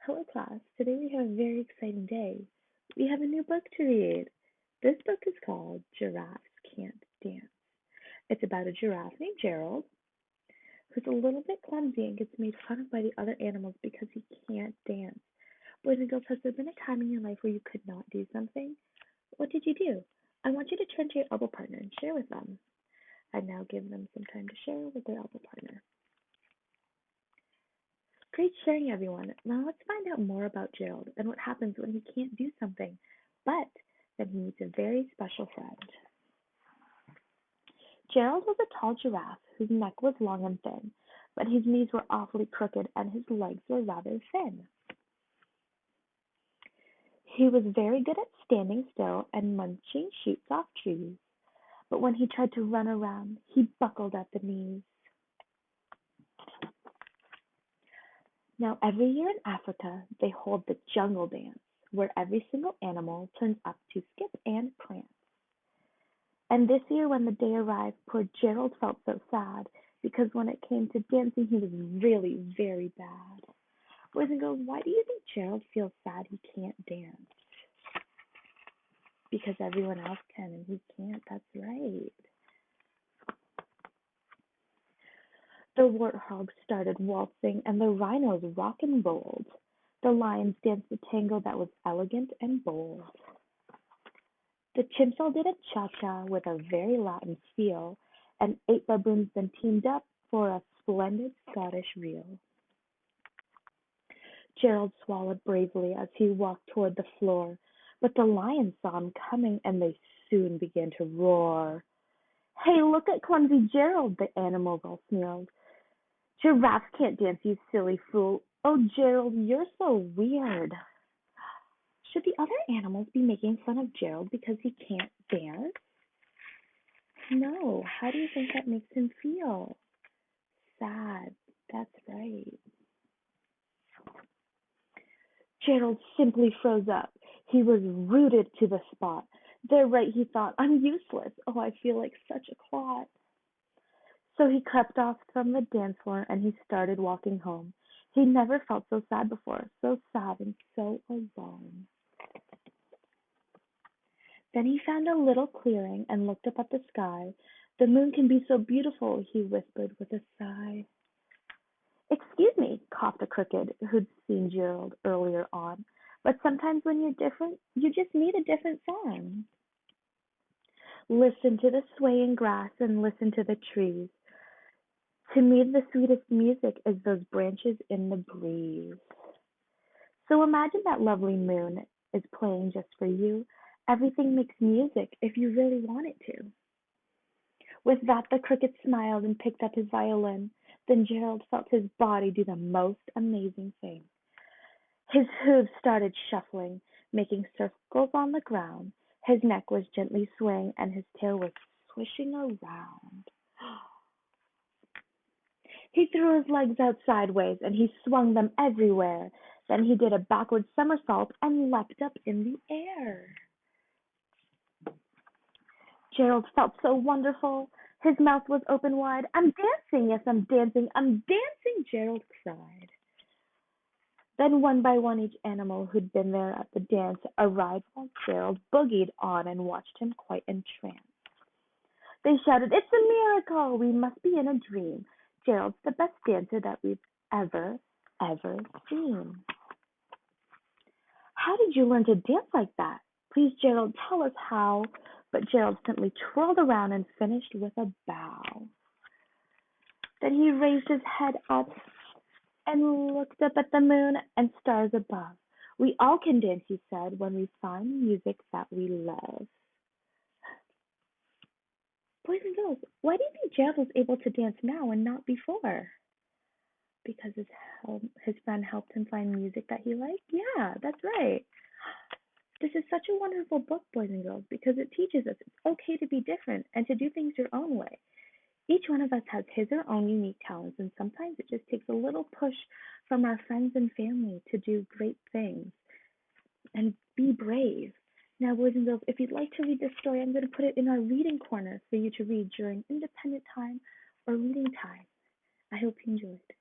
Hello, class. Today we have a very exciting day. We have a new book to read. This book is called Giraffes Can't Dance. It's about a giraffe named Gerald who's a little bit clumsy and gets made fun of by the other animals because he can't dance. Boys and girls, has there been a time in your life where you could not do something? What did you do? I want you to turn to your elbow partner and share with them. I now give them some time to share with their elbow partner. Great sharing, everyone. Now let's find out more about Gerald and what happens when he can't do something, but then he meets a very special friend. Gerald was a tall giraffe whose neck was long and thin, but his knees were awfully crooked and his legs were rather thin. He was very good at standing still and munching shoots off trees, but when he tried to run around, he buckled at the knees. Now, every year in Africa, they hold the jungle dance, where every single animal turns up to skip and prance. And this year, when the day arrived, poor Gerald felt so sad, because when it came to dancing, he was really very bad. Boys and girls, why do you think Gerald feels sad he can't dance? Because everyone else can and he can't, that's right. The warthogs started waltzing and the rhinos rock and rolled. The lions danced a tango that was elegant and bold. The chimps all did a cha-cha with a very Latin feel, and 8 baboons then teamed up for a splendid Scottish reel. Gerald swallowed bravely as he walked toward the floor, but the lions saw him coming and they soon began to roar. "Hey, look at clumsy Gerald," the animals all sneered. "Giraffes can't dance, you silly fool. Oh, Gerald, you're so weird." Should the other animals be making fun of Gerald because he can't dance? No. How do you think that makes him feel? Sad. That's right. Gerald simply froze up. He was rooted to the spot. They're right, he thought. I'm useless. Oh, I feel like such a clot. So he crept off from the dance floor and he started walking home. He never felt so sad before, so sad and so alone. Then he found a little clearing and looked up at the sky. The moon can be so beautiful, he whispered with a sigh. Excuse me, coughed a cricket who'd seen Gerald earlier on, but sometimes when you're different, you just need a different song. Listen to the swaying grass and listen to the trees. To me, the sweetest music is those branches in the breeze. So imagine that lovely moon is playing just for you. Everything makes music if you really want it to. With that, the cricket smiled and picked up his violin. Then Gerald felt his body do the most amazing thing. His hooves started shuffling, making circles on the ground. His neck was gently swaying and his tail was swishing around. He threw his legs out sideways and he swung them everywhere. Then he did a backward somersault and leapt up in the air. Gerald felt so wonderful. His mouth was open wide. I'm dancing, yes, I'm dancing, Gerald cried. Then one by one each animal who'd been there at the dance arrived while Gerald boogied on and watched him quite entranced. They shouted, "It's a miracle! We must be in a dream. Gerald's the best dancer that we've ever seen." "How did you learn to dance like that? Please, Gerald, tell us how." But Gerald simply twirled around and finished with a bow. Then he raised his head up and looked up at the moon and stars above. "We all can dance," he said, "when we find music that we love." Boys and girls, why do you think Gerald was able to dance now and not before? Because his friend helped him find music that he liked? Yeah, that's right. This is such a wonderful book, boys and girls, because it teaches us it's okay to be different and to do things your own way. Each one of us has his or her own unique talents, and sometimes it just takes a little push from our friends and family to do great things and be brave. Now, boys and girls, if you'd like to read this story, I'm going to put it in our reading corner for you to read during independent time or reading time. I hope you enjoyed.